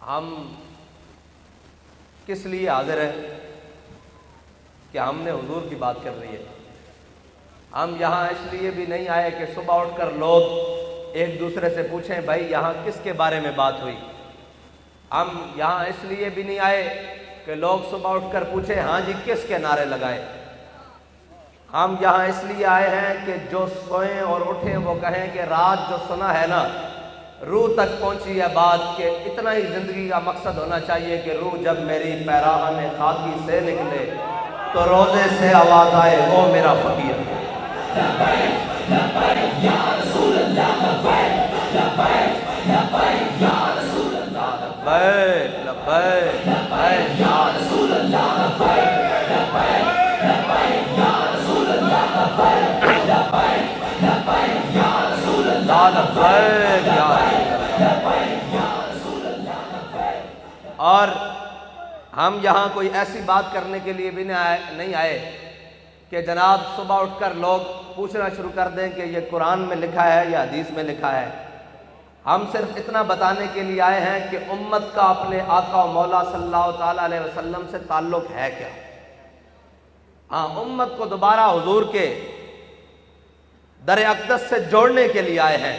ہم کس لیے حاضر ہیں کہ ہم نے حضور کی بات کر رہی ہے. ہم یہاں اس لیے بھی نہیں آئے کہ صبح اٹھ کر لوگ ایک دوسرے سے پوچھیں بھائی یہاں کس کے بارے میں بات ہوئی. ہم یہاں اس لیے بھی نہیں آئے کہ لوگ صبح اٹھ کر پوچھیں ہاں جی کس کے نعرے لگائے. ہم یہاں اس لیے آئے ہیں کہ جو سوئیں اور اٹھیں وہ کہیں کہ رات جو سنا ہے نا روح تک پہنچی ہے بات کہ اتنا ہی زندگی کا مقصد ہونا چاہیے کہ روح جب میری پیراہن خاکی سے نکلے تو روزے سے آواز آئے او میرا فقیر. لبیک لبیک یا رسول اللہ لبیک لبیک لبیک یا رسول اللہ لبیک لبیک لبیک یا رسول اللہ لبیک لبیک لبیک یا رسول اللہ لبیک لبیک لبیک یا رسول اللہ لبیک یا رسول اللہ لبیک. اور ہم یہاں کوئی ایسی بات کرنے کے لیے بھی نہیں آئے کہ جناب صبح اٹھ کر لوگ پوچھنا شروع کر دیں کہ یہ قرآن میں لکھا ہے یا حدیث میں لکھا ہے. ہم صرف اتنا بتانے کے لیے آئے ہیں کہ امت کا اپنے آقا و مولا صلی اللہ تعالیٰ علیہ وسلم سے تعلق ہے کیا. ہاں امت کو دوبارہ حضور کے در اقدس سے جوڑنے کے لیے آئے ہیں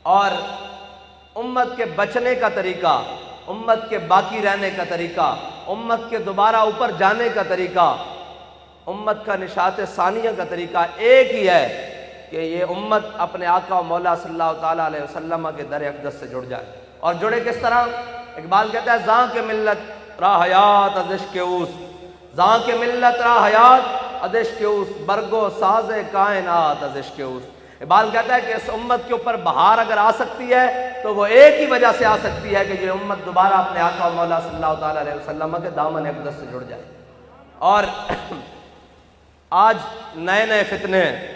اور امت کے بچنے کا طریقہ، امت کے باقی رہنے کا طریقہ، امت کے دوبارہ اوپر جانے کا طریقہ، امت کا نشاط ثانیہ کا طریقہ ایک ہی ہے کہ یہ امت اپنے آقا و مولا صلی اللہ تعالیٰ علیہ وسلم کے در اقدس سے جڑ جائے. اور جڑے کس طرح؟ اقبال کہتا ہے زاں کے ملت را حیات از عشق اوس، زاں کے ملت را حیات از عشق اوس، برگو ساز کائنات از عشق اوس. اقبال کہتا ہے کہ اس امت کے اوپر بہار اگر آ سکتی ہے تو وہ ایک ہی وجہ سے آ سکتی ہے کہ یہ امت دوبارہ اپنے آقا و مولا صلی اللہ تعالیٰ علیہ وسلم کے دامن اقدس سے جڑ جائے. اور آج نئے نئے فتنے ہیں.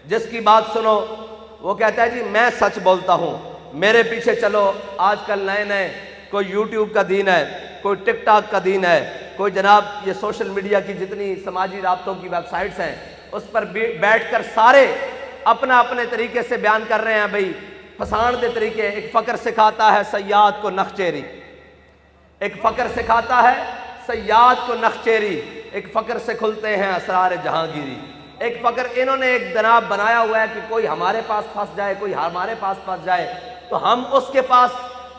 جس کی بات سنو وہ کہتا ہے جی میں سچ بولتا ہوں میرے پیچھے چلو. آج کل نئے نئے کوئی یوٹیوب کا دین ہے، کوئی ٹک ٹاک کا دین ہے، کوئی جناب یہ سوشل میڈیا کی جتنی سماجی رابطوں کی ویب سائٹس ہیں اس پر بیٹھ کر سارے اپنا اپنے طریقے سے بیان کر رہے ہیں. بھئی پسان دے طریقے. ایک فقر سکھاتا ہے سیاد کو نخچیری، ایک فقر سکھاتا ہے سیاد کو نخچیری، ایک فقر سے کھلتے ہیں اسرار جہانگیری. ایک فقر انہوں نے ایک جناب بنایا ہوا ہے کہ کوئی ہمارے پاس پھنس جائے، کوئی ہمارے پاس پھنس جائے تو ہم اس کے پاس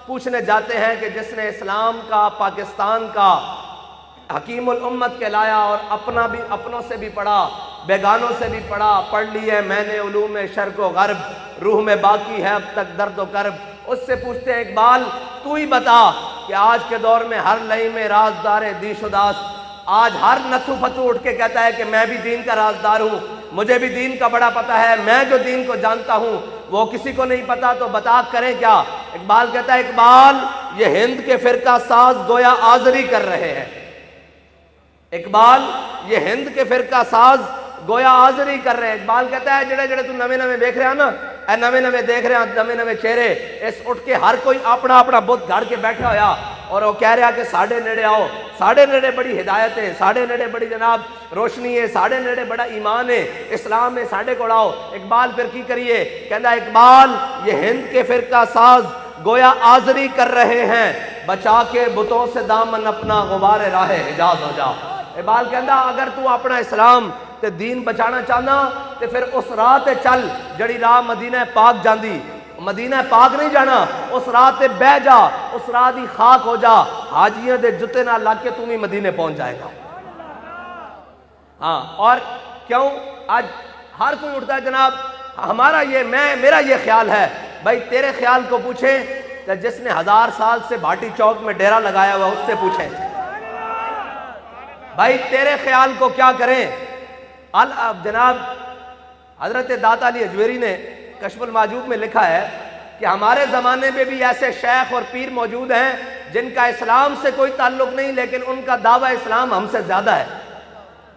پوچھنے جاتے ہیں کہ جس نے اسلام کا، پاکستان کا حکیم الامت کہلایا اور اپنوں سے بھی پڑھا، بیگانوں سے بھی پڑھا، پڑھ لی ہے میں نے علوم شرق و غرب، روح میں باقی ہے اب تک درد و کرب. اس سے پوچھتے ہیں اقبال تو ہی بتا کہ آج کے دور میں ہر لئی میں رازدار دیش اداس، آج ہر نتھو فتو اٹھ کے کہتا ہے کہ میں بھی دین کا رازدار ہوں، مجھے بھی دین کا بڑا پتہ ہے، میں جو دین کو جانتا ہوں وہ کسی کو نہیں پتا تو بتا کریں کیا. اقبال کہتا ہے اقبال یہ ہند کے فرقہ ساز گویا آزری کر رہے ہیں. اقبال یہ ہند کے فرقہ ساز گویا آزری کر رہے ہیں. اقبال کہتا ہے جڑے جڑے تو نوے نوے دیکھ رہے ہیں نا، اے نوے نوے دیکھ رہے ہیں، نوے نوے چہرے، اس اٹھ کے ہر کوئی اپنا اپنا بت گھڑ کے بیٹھا ہویا اور وہ کہہ رہا کہ ساڑھے نیڑے آؤ، ساڑھے نیڑے بڑی ہدایت ہے، ساڑھے نیڑے بڑی جناب روشنی ہے، ساڑھے نیڑے بڑا ایمان ہے، اسلام ہے، ساڑھے کو آؤ. اقبال پھر کی کریے؟ کہتا ہے اقبال یہ ہند کے فرقہ ساز گویا آزری کر رہے ہیں، بچا کے بتوں سے دامن اپنا غبار راہ حجاز ہو جا. اقبال کہتا اگر تو اپنا اسلام تے دین بچانا چاہنا تے پھر اس راہ تے چل جڑی راہ مدینہ پاک جاندی. مدینہ پاک نہیں جانا، اس راہ تے بہ جا، اس راہ دی خاک ہو جا، حاجیاں دے جتے نہ لگ کے تم ہی مدینے پہنچ جائے گا. ہاں اور کیوں آج ہر کوئی اٹھتا ہے جناب ہمارا یہ میرا یہ خیال ہے. بھائی تیرے خیال کو پوچھیں کہ جس نے 1000 سال سے بھاٹی چوک میں ڈیرا لگایا ہوا اس سے پوچھیں. بھائی تیرے خیال کو کیا کریں؟ جناب حضرت داتا علی اجویری نے کشف المحجوب میں لکھا ہے کہ ہمارے زمانے میں بھی ایسے شیخ اور پیر موجود ہیں جن کا اسلام سے کوئی تعلق نہیں لیکن ان کا دعویٰ اسلام ہم سے زیادہ ہے.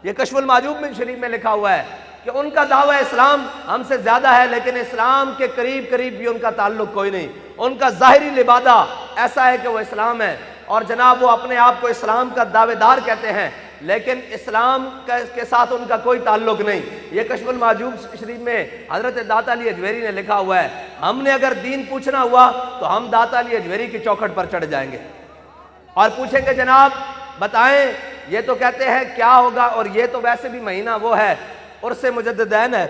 یہ کشف المحجوب میں شریف میں لکھا ہوا ہے کہ ان کا دعویٰ اسلام ہم سے زیادہ ہے لیکن اسلام کے قریب قریب بھی ان کا تعلق کوئی نہیں. ان کا ظاہری لبادہ ایسا ہے کہ وہ اسلام ہے اور جناب وہ اپنے آپ کو اسلام کا دعوے دار کہتے ہیں لیکن اسلام کے ساتھ ان کا کوئی تعلق نہیں۔ یہ کشف المحجوب شریف میں حضرت داتا علی اجویری نے لکھا ہوا ہے، ہم نے اگر دین پوچھنا ہوا تو ہم داتا علی اجویری کی چوکھٹ پر چڑھ جائیں گے اور پوچھیں گے جناب بتائیں یہ تو کہتے ہیں کیا ہوگا، اور یہ تو ویسے بھی مہینہ وہ ہے عرس مجددین ہے،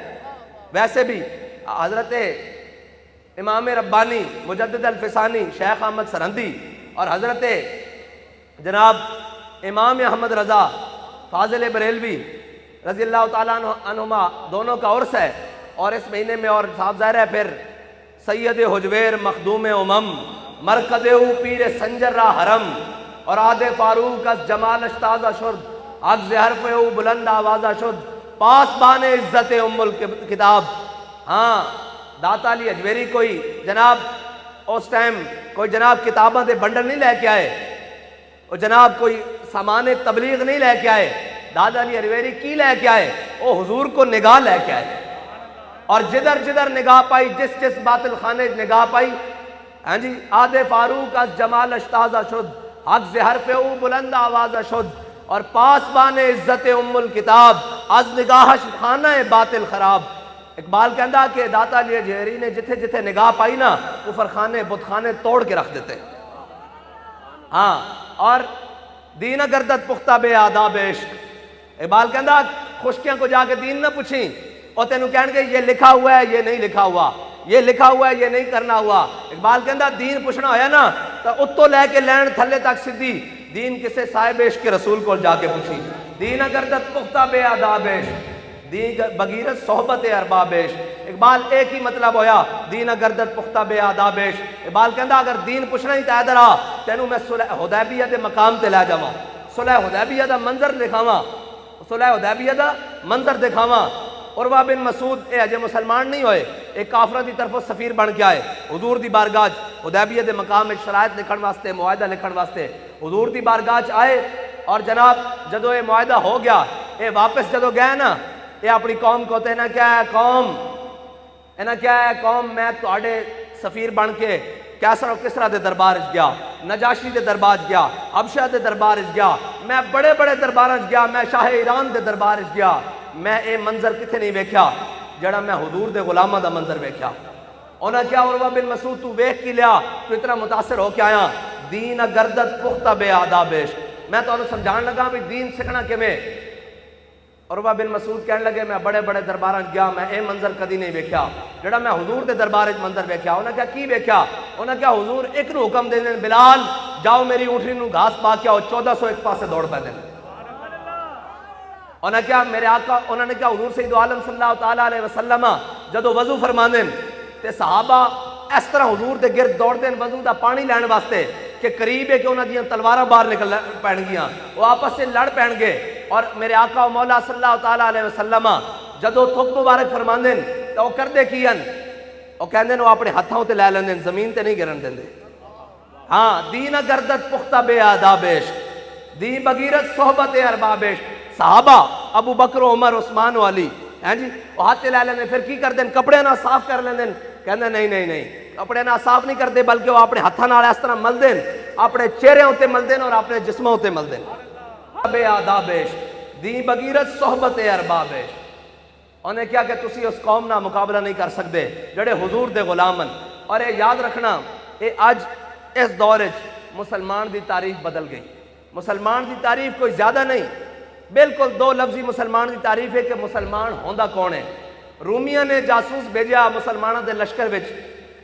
ویسے بھی حضرت امام ربانی مجدد الفسانی شیخ احمد سرہندی اور حضرت جناب امام احمد رضا فاضل بریلوی رضی اللہ تعالیٰ عنہما دونوں کا عرس ہے، اور اس مہینے میں اور صاحب ظاہر ہے پھر سید حجویر مخدوم مرکز پیر سنجر را حرم اور عاد فاروق از جمال اشتازہ شد عگز حرف او بلند آوازہ شد پاسبان عزت ام الکتاب۔ ہاں داتا علی اجویری کوئی جناب اس ٹائم کوئی جناب کتاباں دے بنڈل نہیں لے کے آئے، اور جناب کوئی سامان تبلیغ نہیں لے کے آئے، داتا علی اجویری کی لے کے آئے؟ وہ حضور کو نگاہ لے کے آئے، اور جدھر جدھر نگاہ پائی جس جس باطل خانے نگاہ پائی، ہاں جی عاد فاروق از جمال اشتازہ شد عگز حرف او بلند آوازہ شد اور پاسبان عزت ام الکتاب از نگاہش خانہ باطل خراب۔ اقبال کہندا کہ داتا علی اجویری نے جتھے جتھے نگاہ پائی نا کفر خانے بت خانے توڑ کے رکھ دیتے۔ ہاں اور دین گردت پختہ بے آداب عشق، اقبال کہندا خشکیاں کو جا کے دین نہ پوچھیں اور تینوں کہن گے یہ لکھا ہوا ہے یہ نہیں لکھا ہوا، یہ لکھا ہوا ہے یہ نہیں کرنا ہوا۔ اقبال کہندا دین پوچھنا ہویا نا تو اتو لے کے لین تھلے تک سدھی دین کسے صاحب عشق کے رسول کو جا کے پوچھی۔ دین گردت پختہ بے آداب عشق، دین بغیرت صحبت ارباب عشق۔ اقبال ایک ہی مطلب ہویا دین گردت پختہ بے آداب عشق۔ اقبال کہندا اگر دین پوچھنا ہی تے ادھر آ تینوں میں صلح حدیبیہ دے مقام تے لے جاواں، صلح حدیبیہ دا منظر دکھاواں، صلح حدیبیہ دا منظر دکھاواں۔ عروہ بن مسعود اے اجے مسلمان نہیں ہوئے، ایک کافرہ دی طرف سفیر بن کے آئے حضور دی بارگاہ حدیبیہ دے مقام ایک شرائط لکھن واسطے معاہدہ لکھن واسطے حضور دی بارگاہ آئے، اور جناب جدو یہ معاہدہ ہو گیا اے واپس جدو گئے نا یہ اپنی قوم کو تے نا کیا ہے قوم، اینا کیا ہے قوم میں تواڈے سفیر بن کے کیسر و کسرا دے دربار گیا، نجاشی دے دربار گیا، حبشہ دے دربار گیا، میں بڑے بڑے دربار گیا، میں شاہ ایران دے دربار گیا، میں اے منظر کتنے نہیں ویکھیا جڑا میں حضور دے غلامہ دا منظر ویکھیا۔ انہاں کیا عروہ بن مسعود تو ویکھ کی لیا تو اتنا متاثر ہو کے آیا دین گردت پختہ بے آداب عشق۔ میں تو انہوں سمجھان لگا بھی دین سکھنا کے میں، عروہ بن مسعود کہنے لگے میں بڑے بڑے درباراں گیا میں اے منظر کدی نہیں ویکھیا جڑا میں حضور دے دربار وچ منظر ویکھیا۔ انہاں کیا کی ویکھیا؟ انہاں کیا حضور ایک نو حکم دے دین بلال جاؤ میری اونٹنی نو گھاس پا کے آؤ، 1400 ایک پاسے دوڑ پے دین۔ انہاں کیا میرے آقا انہوں نے کیا حضور سید عالم صلی اللہ تعالیٰ علیہ وسلم جدو وضو فرماندن تے صحابہ اس طرح حضور دے گرد دوڑ دین وضو دا پانی لین واسطے کہ قریب ہے کہ انہاں دیاں تلواراں باہر نکل پین گیاں، وہ آپس سے لڑ پین گے، اور میرے آقا و مولا صلی اللہ تعالیٰ علیہ وسلم جدو تھک مبارک فرماندن تو وہ کردے کیاں وہ کہندے وہ اپنے ہتھاں تے لے لیندے زمین تے نہیں گرن دیندے۔ ہاں دین گردت پختہ بے آداب عشق، دین بغیرت صحبت ارباب عشق۔ صحابہ ابو بکر عمر عثمان والی ہیں جی وہ ہاتھ لے لیندے پھر کی کر دین کپڑے نہ صاف کر لیندے، کہندے نہیں نہیں نہیں کپڑے نہ صاف نہیں کرتے بلکہ وہ اپنے ہتھاں نال اس طرح مل دین، اپنے چہرے تے مل دین اور اپنے جسموں تے مل دین۔ بے آداب عشق، دین بغیرت صحبت ارباب عشق۔ انہیں کیا کہ تسی اس قوم نہ مقابلہ نہیں کر سکتے جڑے حضور دے غلامن۔ اور یہ یاد رکھنا اے اج اس دور مسلمان دی تعریف بدل گئی، مسلمان دی تعریف کوئی زیادہ نہیں، بالکل دو لفظی مسلمان کی تعریف ہے کہ مسلمان ہوندا کون ہے۔ رومیہ نے جاسوس بھیجا مسلمانوں دے لشکر وچ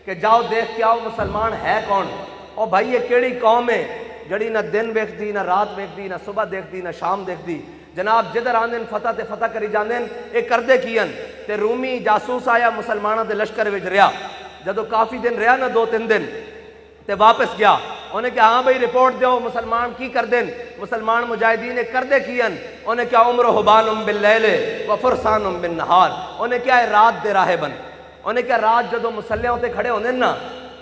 کہ جاؤ دیکھ کے آؤ مسلمان ہے کون، اور بھائی یہ کیڑی قوم ہے جڑی نہ دن ویکھدی نہ رات ویکھدی نہ صبح دیکھدی نہ شام دیکھدی، جناب جدھر آندن فتح تے فتح کری جاندن اے کردے کیان تے رومی جاسوس آیا مسلمانوں دے لشکر وچ رہیا، جدو کافی دن رہیا نا 2-3 دن تے واپس گیا، انہیں کہا ہاں بھئی رپورٹ دیو مسلمان کی کر دین، مسلمان مجاہدین کردے کیان، انہیں کہا عمر حبان باللیل و فرسان بالنہار، انہیں کہا رات دے راہ بن، انہیں کہا رات جدو مسلیوں تے کھڑے ہوندے نا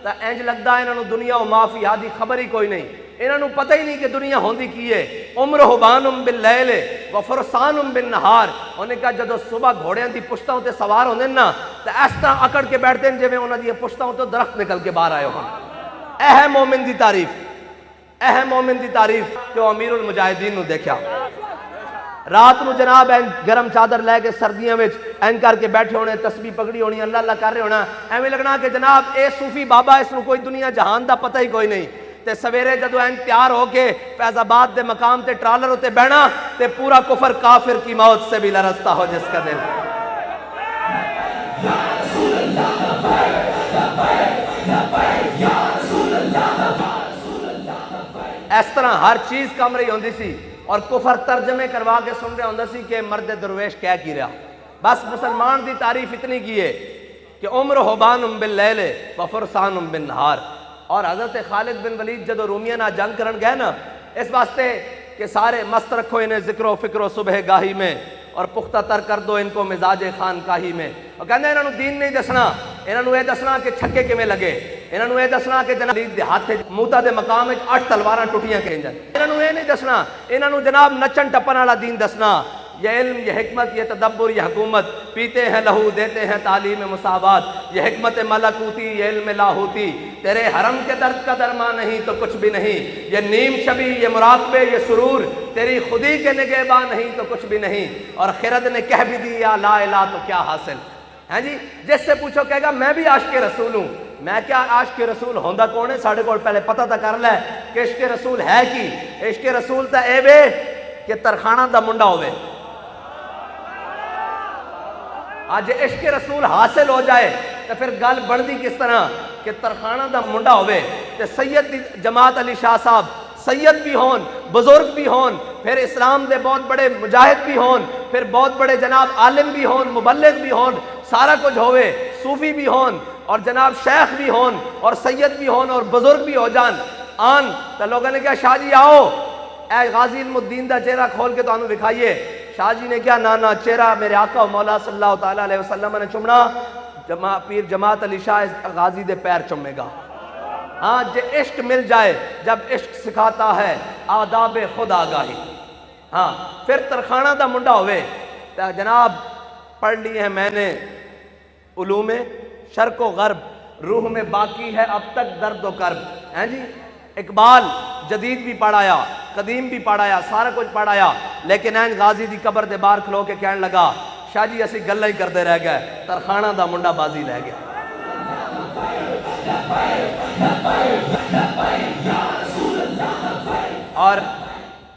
تا اینج لگدا ہے انہوں دنیا و معافی آدھی خبر ہی کوئی نہیں، انہوں پتہ ہی نہیں کہ دنیا ہوندی کی ہے۔ عمر حبان باللیل و فرسان بالنہار، انہیں کہا جدو صبح گھوڑیاں دی پشتوں تے سوار ہوندے نا تا اس طرح اکڑ کے بیٹھتے ہیں جویں انہاں دی پشتوں تو درخت نکل کے باہر آئے ہون۔ اہم مومن دی تعریف، اہم مومن دی تعریف کہ وہ امیر المجاہدین نو دیکھا، رات نو جناب گرم چادر لے کے سردیاں وچ این کر کے بیٹھے ہونے، تسبیح پکڑی ہونی، اللہ اللہ کر رہے ہونا، ایویں لگنا کہ جناب اے صوفی بابا اس نو کوئی دنیا جہان دا پتہ ہی کوئی نہیں۔ تے سویرے جدو این تیار ہو کے فیض آباد دے مقام تے ٹرالر ہوتے بہنا تے پورا کفر کافر کی موت سے بھی لرزتا ہو جس کا دل۔ اس طرح ہر چیز کم رہی ہوندی سی اور کفر ترجمے کروا کے سن رہے ہوندہ سی کہ مرد درویش کہہ کی رہا۔ بس مسلمان دی تعریف اتنی کی ہے کہ عمر حبان باللیل و فرسان بالنہار۔ اور حضرت خالد بن ولید جدو رومیاں نہ جنگ کرن گئے نا، اس واسطے کہ سارے مست رکھو انہیں ذکر و فکر و صبح گاہی میں اور پختہ تر کر دو ان کو مزاج خانقاہی میں۔ اور کہندے انہوں نے دین نہیں دسنا، انہوں نے یہ دسنا کہ چھکے کیویں لگے، انہوں نے یہ دسنا کہ جناب دے ہاتھ موتا دے مقام 8 تلواراں ٹوٹیاں کہیں جائیں، انہوں نے یہ نہیں دسنا، انہوں نے جناب نچن ٹپن والا دین دسنا۔ یہ علم، یہ حکمت، یہ تدبر، یہ حکومت، پیتے ہیں لہو دیتے ہیں تعلیم مساوات، یہ حکمت ملکوتی، یہ علم لاہوتی، تیرے حرم کے درد کا درمان نہیں تو کچھ بھی نہیں، یہ نیم شبی، یہ مراقبے، یہ سرور، تیری خودی کے نگہباں نہیں تو کچھ بھی نہیں۔ اور خرد نے کہہ بھی دیا لا الہ تو کیا حاصل ہے جی؟ جس سے پوچھو کہے گا میں بھی عاشق رسول ہوں۔ میں کیا عاشق رسول ہوندا کون ہے؟ ساڑھے کو پہلے پتہ تا کر لے کہ عشق رسول ہے کی۔ عشق رسول تا اے وے کہ ترخانہ دا منڈا ہوئے۔ آج عشق رسول حاصل ہو جائے تو پھر گل بڑھ دی کس طرح کہ ترخانہ دا منڈا ہوئے تے سید دی جماعت علی شاہ صاحب سید بھی ہون، بزرگ بھی ہون، پھر اسلام دے بہت بڑے مجاہد بھی ہون، پھر بہت بڑے جناب عالم بھی ہون، مبلغ بھی ہون، سارا کچھ ہوئے، صوفی بھی ہون اور جناب شیخ بھی ہون اور سید بھی ہون اور بزرگ بھی ہو جان آن تو لوگوں نے کہا شاہ جی آؤ اے غازی علم الدین دا چہرہ کھول کے تو انہوں دکھائیے۔ شاہ جی نے کیا نانا چہرہ میرے آقا و مولا صلی اللہ تعالیٰ علیہ وسلم نے چمنا، پیر جماعت علی شاہ غازی دے پیر چمے گا۔ ہاں جے عشق مل جائے، جب عشق سکھاتا ہے آداب خود آگاہی، ہاں پھر ترخانہ دا منڈا ہوئے تو جناب پڑھ لی ہے میں نے علوم شرق و غرب، روح میں باقی ہے اب تک درد و کرب، ہیں جی؟ اقبال جدید بھی پڑھایا، قدیم بھی پڑھایا، سارا کچھ پڑھایا، لیکن این غازی دی قبر دے باہر کھلو کے کہنے لگا شاہ جی اسی گلہ ہی کردے رہ گئے، ترخانہ دا منڈا بازی رہ گیا۔ اور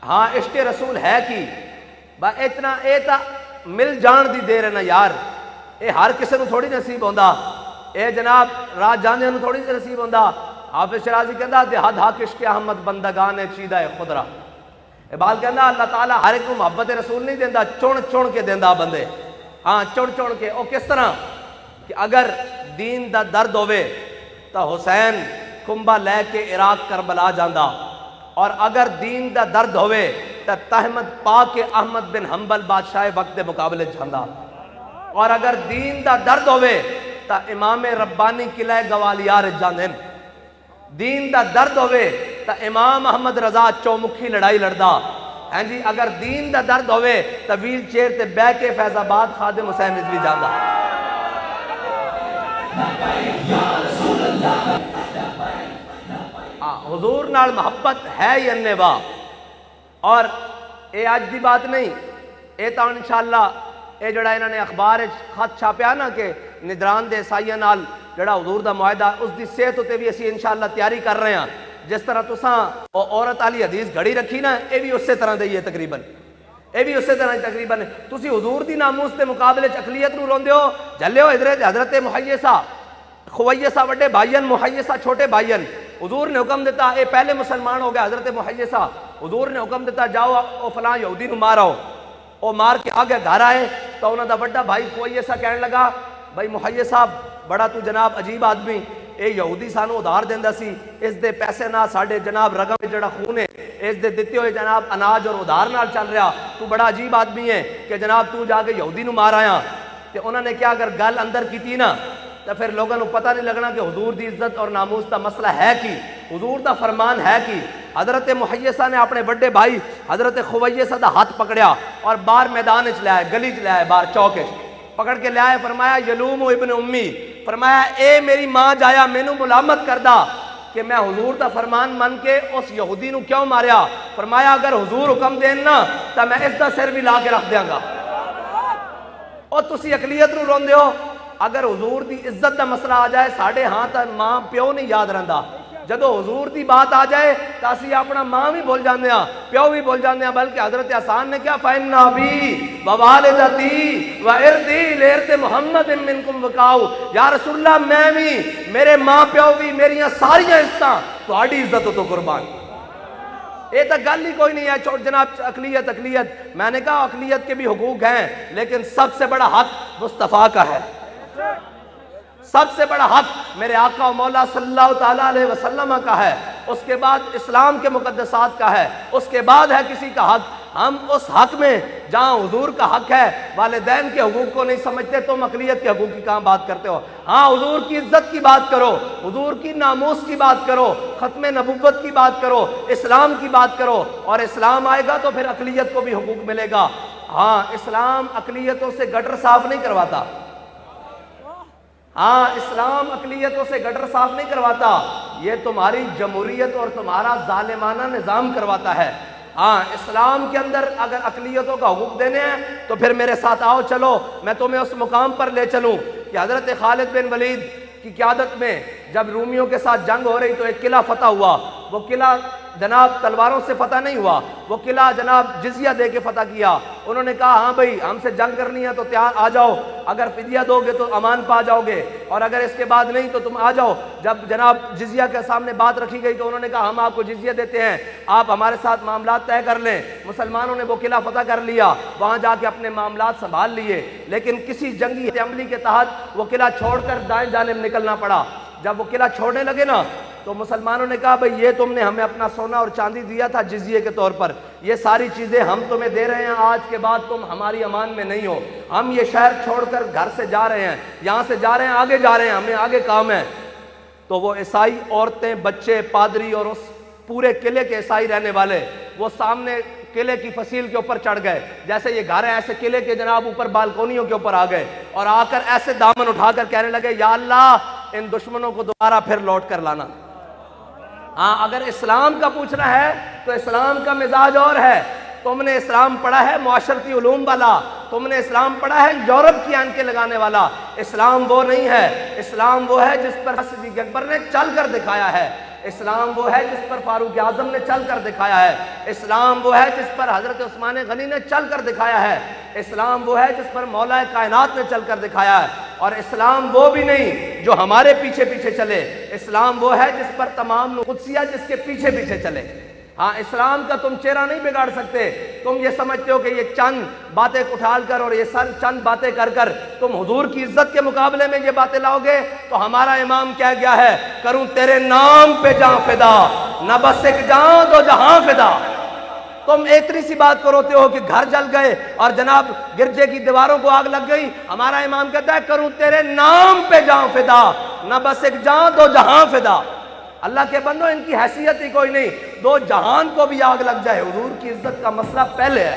ہاں عشق رسول ہے کی با اتنا اے تا مل جان دی دیر ہے نا یار، اے ہر کسے نو تھوڑی نصیب ہوندا، اے جناب راہ جانے نو تھوڑی نصیب ہوندا۔ حافظ شرازی کہندا دے حد حق عشق احمد بندگان چیدہ خدرہ۔ اقبال کہندا اللہ تعالیٰ ہر ایک کو محبت رسول نہیں دیندہ، چون کے دیندہ بندے، ہاں چون کے۔ او کس طرح کہ اگر دین دا درد ہوئے تو حسین کمبا لے کے عراق کربلا جاندہ، اور اگر دین دا درد ہوئے تو تحمد پا کے احمد بن حنبل بادشاہ وقت دے مقابلے جاندہ، اور اگر دین دا درد ہوئے تو امام ربانی قلعہ گوالیار جاندن، دین دا درد ہوئے تو امام احمد رضا چومکھی لڑائی لڑدا، ہیں جی؟ اگر دین دا درد ہوئے تو ویل چیئر تے بے کے فیض آباد خادم حسین رضوی جاندہ۔ حضور نال محبت ہے یا انبا، اور اے آج دی بات نہیں، اے تو انشاءاللہ اے جڑا انہوں نے اخبار خط چھاپیا نا کہ ندران دے سائیہ نال جڑا حضور دا معاہدہ اس دی صحت ہوتے بھی اسی انشاءاللہ تیاری کر رہے ہیں۔ جس طرح تساں عورت علی حدیث گھڑی رکھی نا، اے بھی اسی طرح دئی ہے تقریباً، اے بھی اسی طرح تقریباً۔ تسی حضور دی ناموس دے مقابلے اقلیت نو روندے ہو، جھلے ہو حضرت محیصہ خویصہ وڈے بھائین، محیصہ چھوٹے بھائین۔ حضور نے حکم دیتا، اے پہلے مسلمان ہو گیا حضرت محیصہ، حضور نے حکم دیتا جاؤ او فلاں یہودی نو ماراؤ، او مار کے آگے گھر آئے تو انہوں دا بڑا بھائی خویصہ کہنے لگا بھائی محیصہ بڑا تو جناب عجیب آدمی، اے یہودی سانو ادھار دیندہ سی، اس دے پیسے نہ ساڑھے جناب رگم جڑا خون ہے اس دے دیتے ہوئے جناب اناج اور ادھار نال چل رہا، تو بڑا عجیب آدمی ہے کہ جناب تو جا کے یہودی نو مار آیا۔ تے انہوں نے کیا اگر گل اندر کی تھی نا تو پھر لوگوں کو پتہ نہیں لگنا کہ حضور دی عزت اور ناموس دا مسئلہ ہے کی، حضور دا فرمان ہے کی۔ حضرت محیصہ نے اپنے بڑے بھائی حضرت خویصہ دا ہاتھ پکڑیا اور باہر میدان چ لے آئے، گلی چ لے آئے، باہر چوک پکڑ کے لے آئے، فرمایا یلوم ابن امی، فرمایا اے میری ماں جایا مینوں ملامت کردہ کہ میں حضور دا فرمان من کے اس یہودی نو کیوں ماریا؟ فرمایا اگر حضور حکم دینا تو میں اس دا سر بھی لا کے رکھ دیاں گا۔ اور تسی اقلیت نو روندے ہو، اگر حضور دی عزت دا مسئلہ آ جائے ساڑھے ہاں تا ماں پیو نہیں یاد رہندا، جدو حضور دی بات آ جائے تو اسی اپنا ماں بھی بول جاندے ہیں، پیو بھی بول جاندے ہیں، بلکہ حضرت حسان نے کیا فَإِنَّ أَبِي وَوَالِدَتِي وَإِرْضِي لِإِرْضِ مُحَمَّدٍ مِّنْكُمْ وَقَاؤُ، یا رسول اللہ میں بھی، میرے ماں پیو بھی، میریاں ساریاں عزتاں تہاڈی عزت تو قربان۔ یہ تو گل ہی کوئی نہیں ہے چھوڑ جناب اقلیت اقلیت، میں نے کہا اقلیت کے بھی حقوق ہیں، لیکن سب سے بڑا حق مصطفیٰ کا ہے، سب سے بڑا حق میرے آقا و مولا صلی اللہ تعالیٰ علیہ وسلم کا ہے، اس کے بعد اسلام کے مقدسات کا ہے، اس کے بعد ہے کسی کا حق۔ ہم اس حق میں جہاں حضور کا حق ہے والدین کے حقوق کو نہیں سمجھتے، تم اقلیت کے حقوق کی کہاں بات کرتے ہو؟ ہاں حضور کی عزت کی بات کرو، حضور کی ناموس کی بات کرو، ختم نبوت کی بات کرو، اسلام کی بات کرو، اور اسلام آئے گا تو پھر اقلیت کو بھی حقوق ملے گا۔ ہاں اسلام اقلیتوں سے گٹر صاف نہیں کرواتا، ہاں اسلام اقلیتوں سے گٹر صاف نہیں کرواتا، یہ تمہاری جمہوریت اور تمہارا ظالمانہ نظام کرواتا ہے۔ ہاں اسلام کے اندر اگر اقلیتوں کا حقوق دینے ہیں تو پھر میرے ساتھ آؤ، چلو میں تمہیں اس مقام پر لے چلوں کہ حضرت خالد بن ولید کی قیادت میں جب رومیوں کے ساتھ جنگ ہو رہی تو ایک قلعہ فتح ہوا، وہ قلعہ جناب تلواروں سے فتح نہیں ہوا، وہ قلعہ جناب جزیہ دے کے فتح کیا۔ انہوں نے کہا ہاں بھئی ہم سے جنگ کرنی ہے تو تیار آ جاؤ، اگر فدیہ دو گے تو امان پا جاؤ گے، اور اگر اس کے بعد نہیں تو تم آ جاؤ۔ جب جناب جزیہ کے سامنے بات رکھی گئی تو انہوں نے کہا ہم آپ کو جزیہ دیتے ہیں، آپ ہمارے ساتھ معاملات طے کر لیں۔ مسلمانوں نے وہ قلعہ فتح کر لیا، وہاں جا کے اپنے معاملات سنبھال لیے، لیکن کسی جنگی عملی کے تحت وہ قلعہ چھوڑ کر دائیں جانب نکلنا پڑا۔ جب وہ قلعہ چھوڑنے لگے نا تو مسلمانوں نے کہا بھئی یہ تم نے ہمیں اپنا سونا اور چاندی دیا تھا جزیے کے طور پر، یہ ساری چیزیں ہم تمہیں دے رہے ہیں، آج کے بعد تم ہماری امان میں نہیں ہو، ہم یہ شہر چھوڑ کر گھر سے جا رہے ہیں، یہاں سے جا رہے ہیں، آگے جا رہے ہیں، ہمیں آگے کام ہے۔ تو وہ عیسائی عورتیں، بچے، پادری اور اس پورے قلعے کے عیسائی رہنے والے وہ سامنے قلعے کی فصیل کے اوپر چڑھ گئے، جیسے یہ گھر ہیں ایسے قلعے کے جناب اوپر بالکونیوں کے اوپر آ گئے، اور آ کر ایسے دامن اٹھا کر کہنے لگے یا اللہ ان دشمنوں کو دوبارہ پھر لوٹ کر لانا۔ ہاں اگر اسلام کا پوچھنا ہے تو اسلام کا مزاج اور ہے، تم نے اسلام پڑھا ہے معاشرتی علوم والا، تم نے اسلام پڑھا ہے یورپ کی آنکھیں لگانے والا۔ اسلام وہ نہیں ہے، اسلام وہ ہے جس پر صدیق اکبر نے چل کر دکھایا ہے، اسلام وہ ہے جس پر فاروق اعظم نے چل کر دکھایا ہے، اسلام وہ ہے جس پر حضرت عثمان غنی نے چل کر دکھایا ہے، اسلام وہ ہے جس پر مولا کائنات نے چل کر دکھایا ہے، اور اسلام وہ بھی نہیں جو ہمارے پیچھے پیچھے چلے، اسلام وہ ہے جس پر تمام قدسیہ جس کے پیچھے پیچھے چلے۔ ہاں اسلام کا تم چہرہ نہیں بگاڑ سکتے، تم یہ سمجھتے ہو کہ یہ چند باتیں اٹھال کر اور یہ چند باتیں کر کر تم حضور کی عزت کے مقابلے میں یہ باتیں لاؤ گے، تو ہمارا امام کہہ گیا ہے کروں تیرے نام پہ جاں فدا، نہ بس ایک جاں دو جہاں فدا۔ تم اتنی سی بات کروتے ہو کہ گھر جل گئے اور جناب گرجے کی دیواروں کو آگ لگ گئی، ہمارا امام کہتا ہے کروں تیرے نام پہ جاں فدا، نہ بس ایک جاں دو جہاں فدا۔ اللہ کے بندو ان کی حیثیت ہی کوئی نہیں، دو جہان کو بھی آگ لگ جائے، حضور کی عزت کا مسئلہ پہلے ہے۔